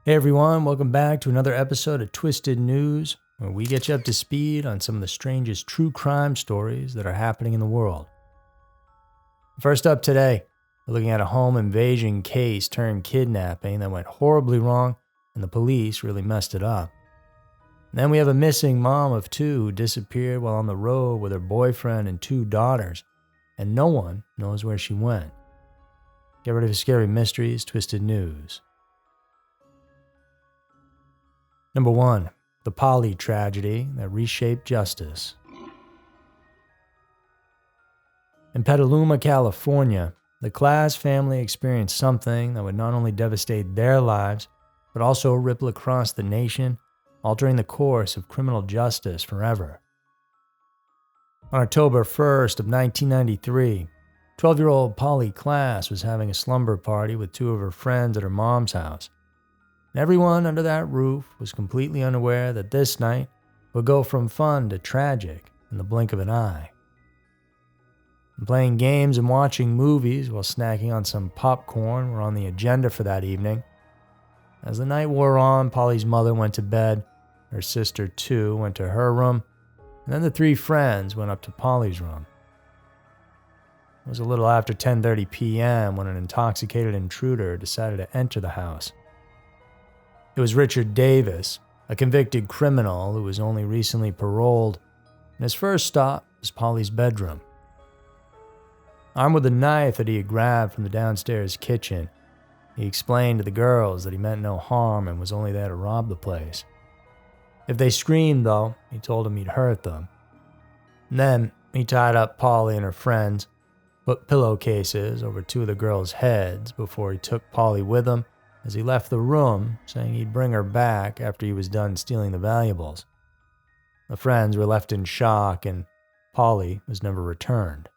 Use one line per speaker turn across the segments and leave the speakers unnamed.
Hey everyone, welcome back to another episode of Twisted News, where we get you up to speed on some of the strangest true crime stories that are happening in the world. First up today, we're looking at a home invasion case turned kidnapping that went horribly wrong and the police really messed it up. And then we have a missing mom of two who disappeared while on the road with her boyfriend and two daughters, and no one knows where she went. Get ready for Scary Mysteries, Twisted News. Number 1. The Polly tragedy that reshaped justice. In Petaluma, California, the Klass family experienced something that would not only devastate their lives, but also ripple across the nation, altering the course of criminal justice forever. On October 1st of 1993, 12-year-old Polly Klass was having a slumber party with two of her friends at her mom's house. And everyone under that roof was completely unaware that this night would go from fun to tragic in the blink of an eye. And playing games and watching movies while snacking on some popcorn were on the agenda for that evening. As the night wore on, Polly's mother went to bed, her sister too went to her room, and then the three friends went up to Polly's room. It was a little after 10:30 p.m. when an intoxicated intruder decided to enter the house. It was Richard Davis, a convicted criminal who was only recently paroled, and his first stop was Polly's bedroom. Armed with a knife that he had grabbed from the downstairs kitchen, he explained to the girls that he meant no harm and was only there to rob the place. If they screamed, though, he told them he'd hurt them. And then he tied up Polly and her friends, put pillowcases over two of the girls' heads before he took Polly with him as he left the room, saying he'd bring her back after he was done stealing the valuables. The friends were left in shock, and Polly was never returned.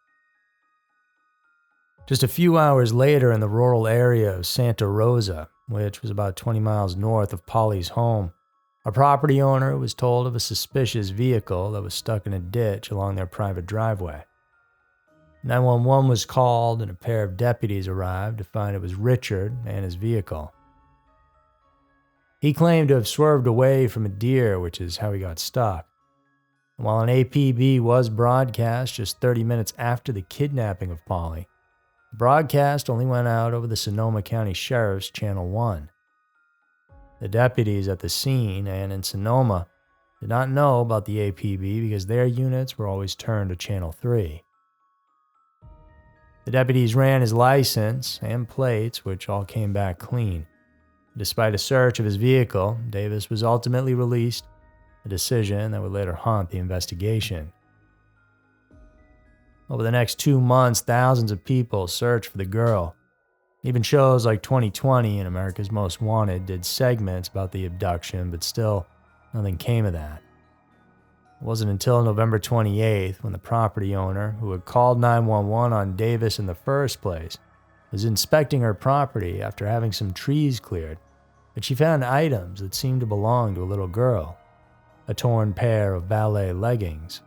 Just a few hours later, in the rural area of Santa Rosa, which was about 20 miles north of Polly's home, a property owner was told of a suspicious vehicle that was stuck in a ditch along their private driveway. 911 was called, and a pair of deputies arrived to find it was Richard and his vehicle. He claimed to have swerved away from a deer, which is how he got stuck. And while an APB was broadcast just 30 minutes after the kidnapping of Polly, the broadcast only went out over the Sonoma County Sheriff's Channel 1. The deputies at the scene and in Sonoma did not know about the APB because their units were always turned to Channel 3. The deputies ran his license and plates, which all came back clean. Despite a search of his vehicle, Davis was ultimately released, a decision that would later haunt the investigation. Over the next 2 months, thousands of people searched for the girl. Even shows like 2020 and America's Most Wanted did segments about the abduction, but still, nothing came of that. It wasn't until November 28th, when the property owner, who had called 911 on Davis in the first place, was inspecting her property after having some trees cleared, that she found items that seemed to belong to a little girl, a torn pair of ballet leggings.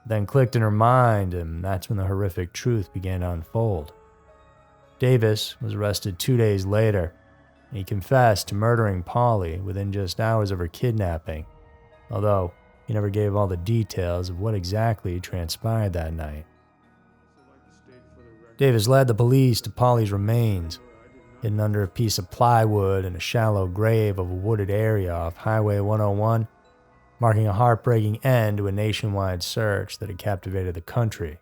It then clicked in her mind, and that's when the horrific truth began to unfold. Davis was arrested 2 days later, and he confessed to murdering Polly within just hours of her kidnapping, although he never gave all the details of what exactly transpired that night. Davis led the police to Polly's remains, hidden under a piece of plywood in a shallow grave of a wooded area off Highway 101, marking a heartbreaking end to a nationwide search that had captivated the country.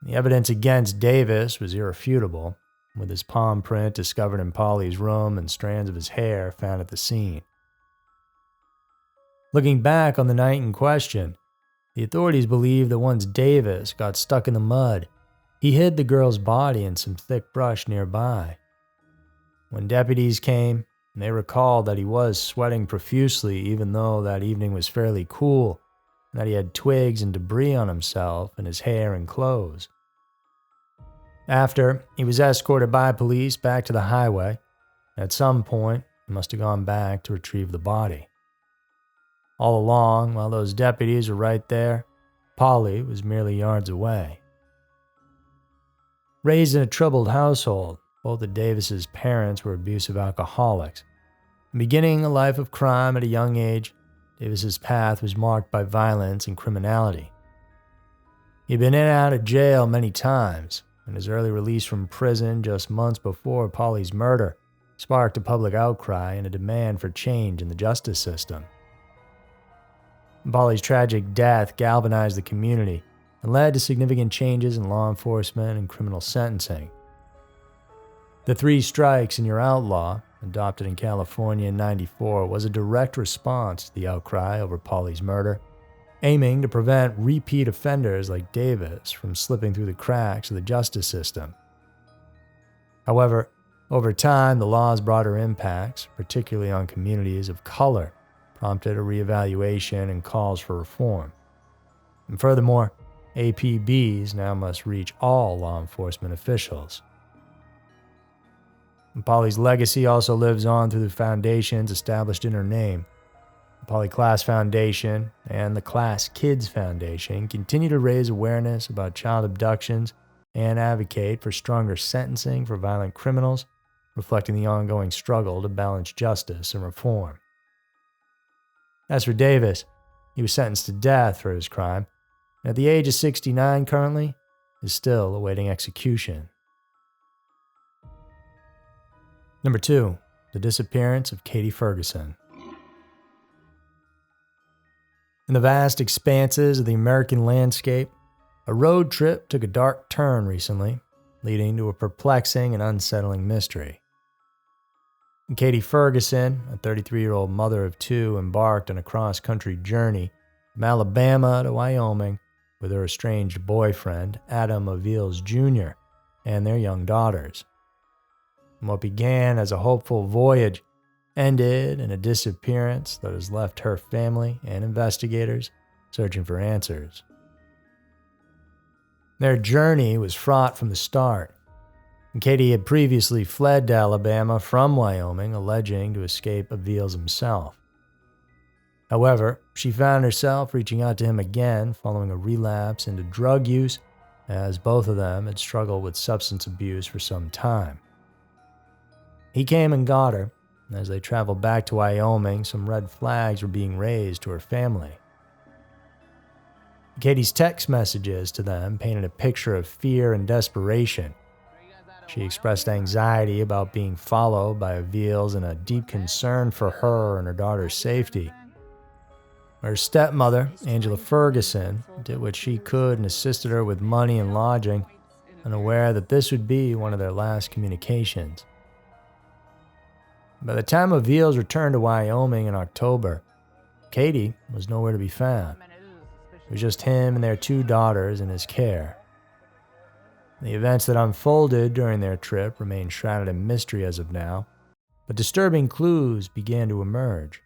The evidence against Davis was irrefutable, with his palm print discovered in Polly's room and strands of his hair found at the scene. Looking back on the night in question, the authorities believe that once Davis got stuck in the mud, he hid the girl's body in some thick brush nearby. When deputies came, they recalled that he was sweating profusely even though that evening was fairly cool, and that he had twigs and debris on himself and his hair and clothes. After, he was escorted by police back to the highway. At some point, he must have gone back to retrieve the body. All along, while those deputies were right there, Polly was merely yards away. Raised in a troubled household, Both of Davis's parents were abusive alcoholics. Beginning a life of crime at a young age, Davis's path was marked by violence and criminality. He'd been in and out of jail many times, and his early release from prison just months before Polly's murder sparked a public outcry and a demand for change in the justice system. Polly's tragic death galvanized the community and led to significant changes in law enforcement and criminal sentencing. The 3 strikes and you're outlaw, adopted in California in '94, was a direct response to the outcry over Polly's murder, aiming to prevent repeat offenders like Davis from slipping through the cracks of the justice system. However, over time, the law's broader impacts, particularly on communities of color, prompted a reevaluation and calls for reform. And furthermore, APBs now must reach all law enforcement officials. And Polly's legacy also lives on through the foundations established in her name. The Klass Foundation and the Klass Kids Foundation continue to raise awareness about child abductions and advocate for stronger sentencing for violent criminals, reflecting the ongoing struggle to balance justice and reform. As for Davis, he was sentenced to death for his crime, and at the age of 69 currently, is still awaiting execution. Number 2, the disappearance of Katie Ferguson. In the vast expanses of the American landscape, a road trip took a dark turn recently, leading to a perplexing and unsettling mystery. Katie Ferguson, a 33-year-old mother of 2, embarked on a cross-country journey from Alabama to Wyoming with her estranged boyfriend, Adam Avils Jr., and their young daughters. And what began as a hopeful voyage ended in a disappearance that has left her family and investigators searching for answers. Their journey was fraught from the start. Katie had previously fled to Alabama from Wyoming, alleging to escape Avils himself. However, she found herself reaching out to him again following a relapse into drug use, as both of them had struggled with substance abuse for some time. He came and got her, and as they traveled back to Wyoming, some red flags were being raised to her family. Katie's text messages to them painted a picture of fear and desperation. She expressed anxiety about being followed by Avils and a deep concern for her and her daughter's safety. Her stepmother, Angela Ferguson, did what she could and assisted her with money and lodging, unaware that this would be one of their last communications. By the time Avils returned to Wyoming in October, Katie was nowhere to be found. It was just him and their 2 daughters in his care. The events that unfolded during their trip remain shrouded in mystery as of now, but disturbing clues began to emerge.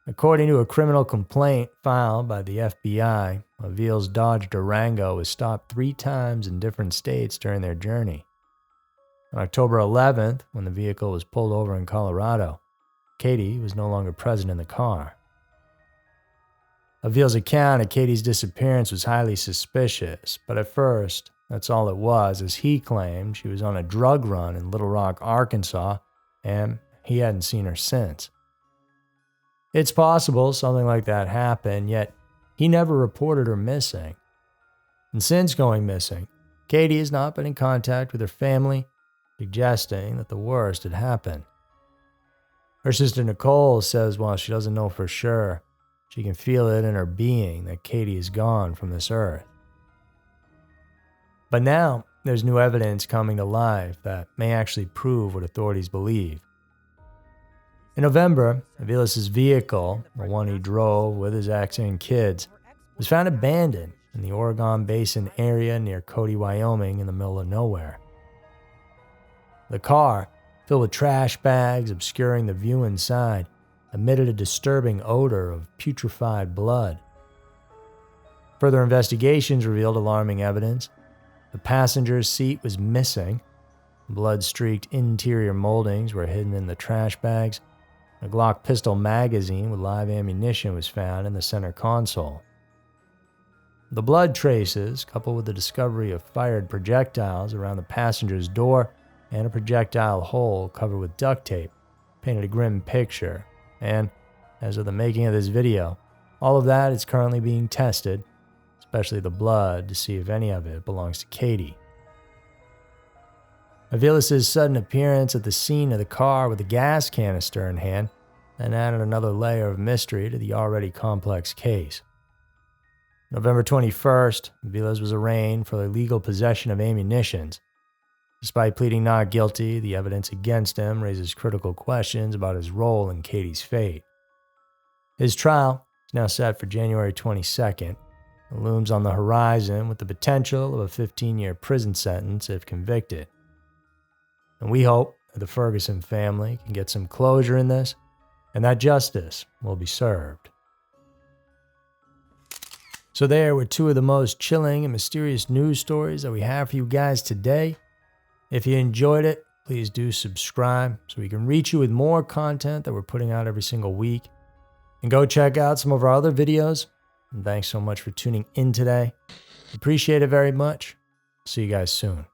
According to a criminal complaint filed by the FBI, Avils' Dodge Durango was stopped 3 times in different states during their journey. On October 11th, when the vehicle was pulled over in Colorado, Katie was no longer present in the car. Avils' account of Katie's disappearance was highly suspicious, but at first, that's all it was, as he claimed she was on a drug run in Little Rock, Arkansas, and he hadn't seen her since. It's possible something like that happened, yet he never reported her missing. And since going missing, Katie has not been in contact with her family, suggesting that the worst had happened. Her sister Nicole says while she doesn't know for sure, she can feel it in her being that Katie is gone from this earth. But now, there's new evidence coming to life that may actually prove what authorities believe. In November, Avils' vehicle, the one he drove with his ex and kids, was found abandoned in the Oregon Basin area near Cody, Wyoming, in the middle of nowhere. The car, filled with trash bags obscuring the view inside, emitted a disturbing odor of putrefied blood. Further investigations revealed alarming evidence. The passenger's seat was missing. Blood-streaked interior moldings were hidden in the trash bags. A Glock pistol magazine with live ammunition was found in the center console. The blood traces, coupled with the discovery of fired projectiles around the passenger's door, and a projectile hole covered with duct tape painted a grim picture. And as of the making of this video, all of that is currently being tested, especially the blood, to see if any of it belongs to Katie. Aviles' sudden appearance at the scene of the car with a gas canister in hand then added another layer of mystery to the already complex case. November 21st, Aviles was arraigned for illegal possession of ammunitions. Despite pleading not guilty, the evidence against him raises critical questions about his role in Katie's fate. His trial is now set for January 22nd and looms on the horizon with the potential of a 15-year prison sentence if convicted. And we hope that the Ferguson family can get some closure in this and that justice will be served. So there were two of the most chilling and mysterious news stories that we have for you guys today. If you enjoyed it, please do subscribe so we can reach you with more content that we're putting out every single week. And go check out some of our other videos. And thanks so much for tuning in today. Appreciate it very much. See you guys soon.